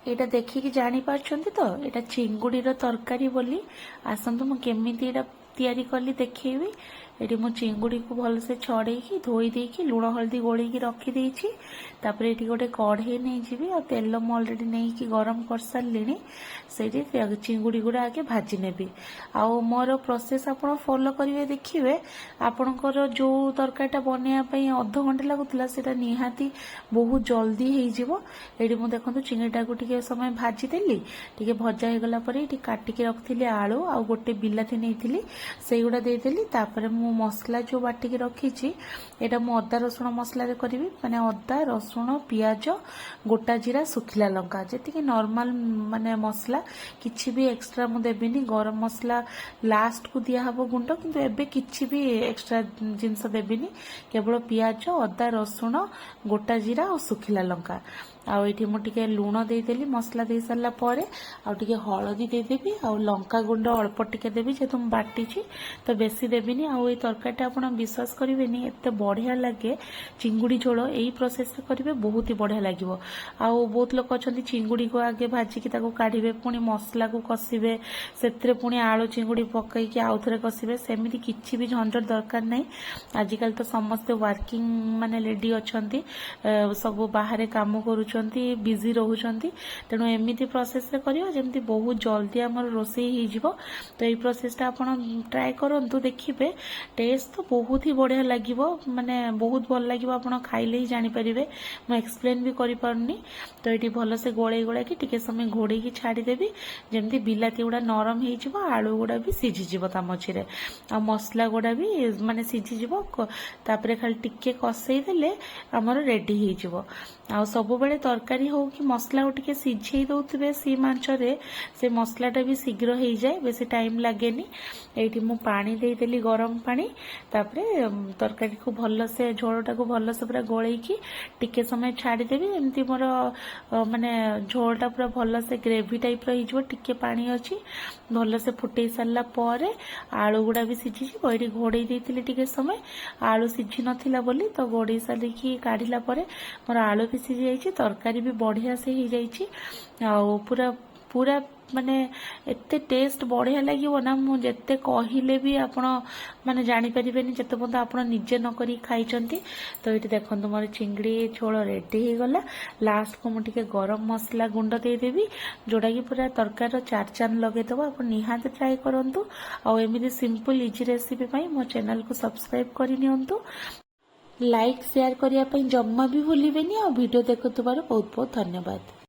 एटा देखिकी जानी पारछंती तो एटा चिंगुड़ीर तरकारी बोली। आसतु मु केमिति एटा तैयारी कली देखिए। ये मु चिंगुड़ी को भलसे छड़ेकी धोई देकी लुण हल्दी गोलेकी रखीदेची। तापर ये गोटे कढ़ई नहीं जी आ तेल मु अलरेडी नहीं कि गरम कर सारे से चिंगुड़ी गुड़ा आगे भाजी नेबी। आउ मोर प्रोसेस आप फॉलो करेंगे देखिए। आपणकर जो तरकारीटा बनवाई अध घंटे लगुला से निहाती बहुत जल्दी हो। ये मुझे देखो चिंगुड़ा को टे समय भाजी देली टे भजा हो गला काटिकी रखी आलू आ गोटे बिलाती नहीं से गुड़ा देदेली। तापर मु मसला जो बाटिकी रखी एटा मु अदा रसुण मसला करी माने अदा रसुण पियाज गोटा जीरा सुखिला लंका जी नॉर्मल माने मसला किछि भी एक्स्ट्रा मु देबिनी। गरम मसला लास्ट को दिया हबो गुंड किंतु एबे किछि भी एक्स्ट्रा जिनस देबिनी। केवल पियाज अदा रसुण गोटा जीरा और सुखिला लंका आठी मुझे लुण देदेली मसला दे सारा पर आगे हलदी देदेवी आ लंका गुंड अल्प टिके देवी जेहेतु मुझे बाटी तो बेसी देविनी। आउ ये तरकारी आप विश्वास करेंगे एत बढ़िया लगे चिंगुड़ी झोल यही प्रोसेस करेंगे बहुत ही बढ़िया लगे। आउ बहुत लोग अच्छा चिंगुड़ी को आगे भाजिकी काढ़े पुणी मसला को कषिबे से पुणी आलू चिंगुड़ी पकईकि आउ थे कषिबे सेमती किसी भी झंझट दरकार नहीं। आजिकल तो समस्ते वर्किंग माने लेडी अच्छा सब बाहर काम करुच बिजी रोचंती तेणु एमती प्रोसेस करियो जेमती बहुत जल्दी आमर रोषेई हो। तो ये प्रोसेसटा आप ट्राए करंतु देखिए टेस्ट तो बहुत ही बढ़िया लगे माने बहुत भल लगे आप खाइले ही जानीपारे। मुझे एक्सप्लेन भी करि पारुनी। तो ये भल से गोले गोला कि टिके समय घोड़े की छाड़देवी जमती बिलाती गुड़ा नरम हो आलू गुड़ा भी सीझीज ता मझे आ मसला गुड़ा भी माने सीझीज तापर खाली टिके कषई देले आमर रेडी हो। आ सब बेले तरकारी हो कि मसला को टिके सिझे दौथे सी मांचरे से मसलाटा भी शीघ्र हो जाए बेसी टाइम लगे। ये मु पानी देदेली गरम पानी तापरे तरकारी को भल से झोलटा को भल से पूरा गोलेकी टिके समय छाड़देवी एमती मोर माने झोलटा पूरा भल से ग्रेवी टाइप रो टिके पानी अच्छी भल से फुटे सारा पर आलू गुड़ा भी सीझी ये घोड़े देती टिके समय आलू सीझी नथिला बोली तो घोड़े सारिकी काढ़िला मोर आलू भी सीझी जाइए तरकारी भी बढ़िया से हो जाइए। पूरा पूरा माने एते टेस्ट बढ़िया लगे ना मुझे कहले भी आपण माने जानी परिबेनी जते पर्यंत आपण निजे न करी खाइचंती। तो ये देखो मोर चिंगड़ी झोल रेडी हो गला। लास्ट को मुझे गरम मसला गुंड देदेवी जोड़ा कि पूरा तरकार चार चांद लगेदब। आप निहाती ट्राए करंतु आ एमती सिंपल इजी रेसिपी मो चैनल को सब्सक्राइब करनियंतु। लाइक शेयर करने जम्मा भी भूलिबेनी। आ वीडियो देखुथिबार बहुत बहुत धन्यवाद।